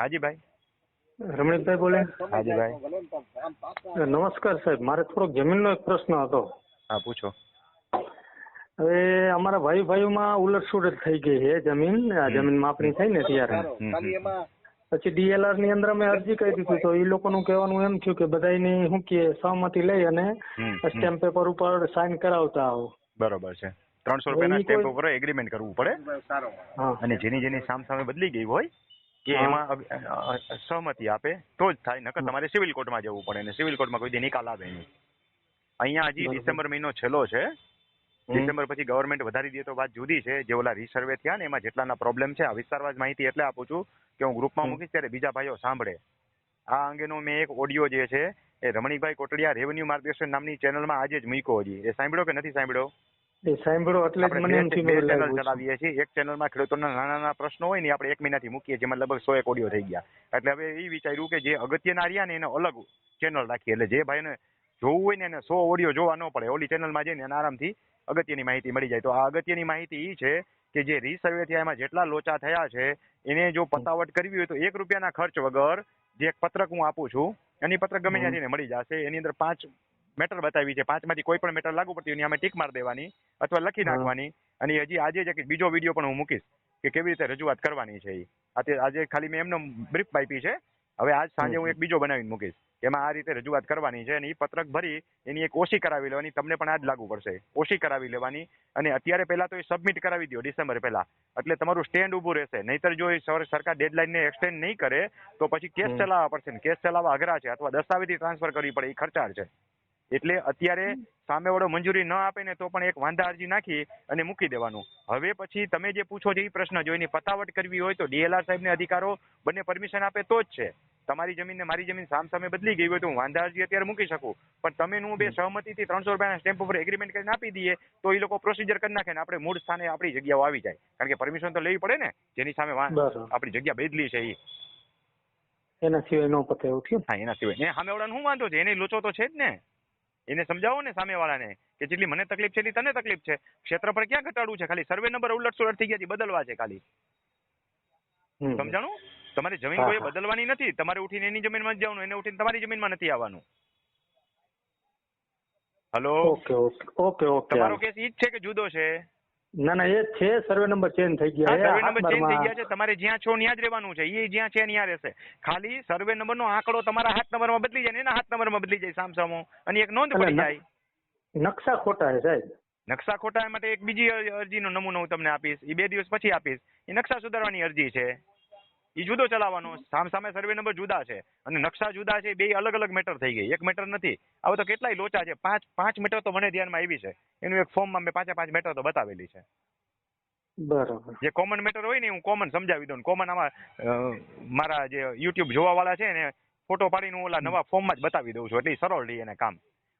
હાજી ભાઈ. રમણીકભાઈ બોલે? હાજી ભાઈ. નમસ્કાર સાહેબ, મારે થોડોક જમીનનો એક પ્રશ્ન હતો. હા પૂછો. હવે અમારા ભાઈઓમાં ઉલટસુલટ થઈ ગઈ છે જમીન. આ જમીન માપણી થઈ ને ત્યારે પછી ડીએલઆર ની અંદર અમે અરજી કરી દીધી, તો એ લોકોનું કહેવાનું એમ થયું કે બધાની શું કે સહમતિ લઈ અને સ્ટેમ્પ પેપર ઉપર સાઇન કરાવતા આવો. બરોબર છે. 300 રૂપિયાના સ્ટેમ્પ ઉપર એગ્રીમેન્ટ કરવું પડે. અને જેની સામે બદલી ગઈ હોય કે એમાં સહમતિ આપે તો જ થાય, નકર તમારે સિવિલ કોર્ટમાં જવું પડે અને સિવિલ કોર્ટમાં કોઈ દી નિકાલ આવે નહીં. અહીંયા હજી ડિસેમ્બર મહિનો છેલ્લો છે. ડિસેમ્બર પછી ગવર્મેન્ટ વધારી દે તો વાત જુદી છે. જે ઓલા રીસર્વે થયા ને એમાં જેટલાના પ્રોબ્લેમ છે, આ વિસ્તારવાજ માહિતી એટલે આપું છું કે હું ગ્રુપમાં મૂકીશ ત્યારે બીજા ભાઈઓ સાંભળે. આ અંગેનો મેં એક ઓડિયો જે છે એ રમણીકભાઈ કોટડિયા રેવન્યુ માર્ગદર્શન નામની ચેનલમાં આજે જ મૂક્યો. હજી એ સાંભળ્યો કે નથી સાંભળ્યો? એ સાંભળ્યો એટલે જ મને એમ થયું બે ચેનલ ચલાવીએ છીએ. એક ચેનલમાં ખેડૂતોના નાના પ્રશ્નો હોય ને આપણે 1 મહિનાથી મૂકીએ, જેમાં લગભગ 100 ઓડિયો થઈ ગયા. એટલે હવે એ વિચાર્યું કે જે અગત્યના રહ્યા ને એને અલગ ચેનલ રાખીએ, એટલે જે ભાઈને જોવું હોય ને એને 100 ઓડિયો જોવા ન પડે. ઓલી ચેનલમાં જઈને એને આરામથી અગત્યની માહિતી મળી જાય. તો આ અગત્યની માહિતી એ છે કે જે રીસર્વે થયા એમાં જેટલા લોચા થયા છે એને જો પતાવટ કરવી હોય તો 1 રૂપિયાના ખર્ચ વગર જે એક પત્રક હું આપું છું એની પત્રક ગમે ત્યાંથી મળી જશે. એની અંદર 5 મેટર બતાવી છે. 5માંથી કોઈ પણ મેટર લાગુ પડતી હોય અમે ટીક મારી દેવાની અથવા લખી નાખવાની. અને હજી આજે જ એક બીજો વિડીયો પણ હું મૂકીશ કે કેવી રીતે રજૂઆત કરવાની છે. આજે ખાલી મેં એમનો બ્રીફ આપી છે. હવે આજ સાંજે હું એક બીજો બનાવીને મૂકીશ. એમાં આ રીતે રજૂઆત કરવાની છે અને એ પત્રક ભરી એની એક ઓછી કરાવી લેવાની. તમને પણ આ જ લાગુ પડશે. ઓછી કરાવી લેવાની અને અત્યારે પહેલા તો એ સબમિટ કરાવી દો ડિસેમ્બર પહેલા, એટલે તમારું સ્ટેન્ડ ઊભું રહેશે. નહીતર જો એ સરકાર ડેડલાઇનને એક્સટેન્ડ નહીં કરે તો પછી કેસ ચલાવવા પડશે. ને કેસ ચલાવવા અઘરા છે અથવા દસ્તાવેજી ટ્રાન્સફર કરવી પડે, એ ખર્ચાળ છે. એટલે અત્યારે સામેવાળો મંજૂરી ન આપે ને તો પણ એક વાંધા અરજી નાખી અને મૂકી દેવાનું. હવે પછી તમે જે પૂછો છો એ પ્રશ્ન, જો એની પતાવટ કરવી હોય તો ડીએલઆર સાહેબને અધિકારો બંને પરમિશન આપે તો જ છે. તમારી જમીન ને મારી જમીન સામે બદલી ગઈ હોય તો હું વાંધા અરજી અત્યારે મૂકી શકું, પણ તમે હું બે સહમતિથી 300 રૂપિયાના સ્ટેમ્પ ઉપર એગ્રીમેન્ટ કરીને આપી દઈએ તો એ લોકો પ્રોસિજર કરી નાખે ને આપણે મૂળ સ્થાને આપણી જગ્યાઓ આવી જાય. કારણ કે પરમિશન તો લેવી પડે ને, જેની સામે આપણી જગ્યા બદલી છે એ. એના સિવાય ન પતે એવું થયું. હા, એના સિવાય સામેવાળાને શું વાંધો છે? એને લોચો તો છે જ ને. એને સમજાવો ને સામેવાળાને કે જેટલી મને તકલીફ છે એટલી તને તકલીફ છે. ક્ષેત્રફળ ક્યાં ઘટાડવું છે? ખાલી સર્વે નંબર ઉલટસુલટ થઈ ગયા છે, બદલવા છે ખાલી. સમજાણું? તમારી જમીન કોઈ બદલવાની નથી. તમારે ઉઠીને એની જમીનમાં જ જવાનું, એને ઉઠીને તમારી જમીનમાં નથી આવવાનું. Hello, okay. તમારો કેસ ઈ જ છે કે જુદો છે? ના એ જ છે. સર્વે નંબર ચેન્જ થઈ ગયા છે. સર્વે નંબર ચેન્જ થઈ ગયા છે. તમારે જ્યાં છો ત્યાં જ રહેવાનું છે. એ જ્યાં છે ત્યાં રહેશે. ખાલી સર્વે નંબરનો આંકડો તમારા 7 નંબરમાં બદલી જાય ને એના 7 નંબરમાં બદલી જાય સામસામો, અને એક નોંધ પડી જાય. નકશા ખોટા છે સાહેબ. નકશા ખોટા માટે એક બીજી અરજીનો નમૂનો હું તમને આપીશ. એ 2 દિવસ પછી આપીશ. એ નકશા સુધારવાની અરજી છે. એ જુદો ચલાવવાનો. સામે સર્વે નંબર જુદા છે અને નકશા જુદા છે. 2 અલગ અલગ મેટર થઈ ગઈ. એક મેટર નથી. હવે તો કેટલાય લોચા છે. 5 મેટર તો મને ધ્યાનમાં આવી છે. એનું એક ફોર્મમાં મેં 5 મેટર તો બતાવેલી છે. બરાબર. જે કોમન મેટર હોય ને હું કોમન સમજાવી દઉં. કોમન આમાં મારા જે યુટ્યુબ જોવા વાળા છે ને ફોટો પાડીને હું ઓલા નવા ફોર્મમાં જ બતાવી દઉં છું, એટલે સરળ રહી એને કામ.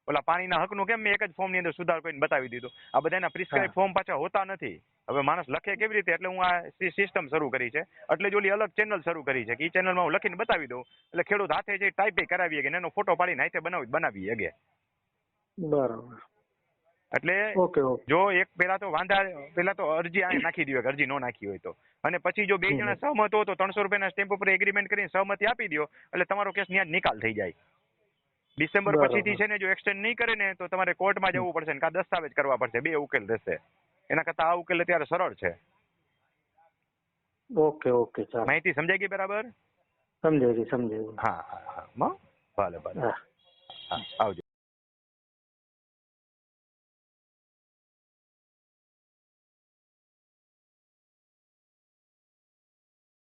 ઓલા પાણીના હકનું કેમ મેં એક જ ફોર્મની અંદર સુધાર કરીને બતાવી દીધું. આ બધાના પ્રિસ્ક્રાઇબ ફોર્મ પાછા હોતા નથી. હવે માણસ લખે કેવી રીતે, એટલે હું આ સિસ્ટમ શરૂ કરી છે. એટલે જ ઓલી અલગ ચેનલ શરૂ કરી છે કે એ ચેનલમાં હું લખીને બતાવી દઉં, એટલે ખેડૂત હાથે જે ટાઈપ કરાવીએ કે એનો ફોટો પાડીને હાથે બનાવી અગે. બરાબર. એટલે જો એક પેલા તો અરજી નાખી દો, અરજી ન નાખી હોય તો, અને પછી જો 2 જણા સહમત હો તો 300 રૂપિયાના સ્ટેમ્પ ઉપર એગ્રીમેન્ટ કરીને સહમતિ આપી દો, એટલે તમારો કેસ ત્યાં નિકાલ થઈ જાય. ડિસેમ્બર પછીથી છે ને જો એક્સટેન્ડ નહીં કરે ને તો તમારે કોર્ટમાં જવું પડશે ને કાં દસ્તાવેજ કરવા પડશે. 2 ઉકેલ રહેશે. એના કરતા આ ઉકેલ અત્યારે સરળ છે. ઓકે. માહિતી સમજાઈ ગઈ બરાબર? સમજાઈ ગઈ. હા. ભલે. આવજો.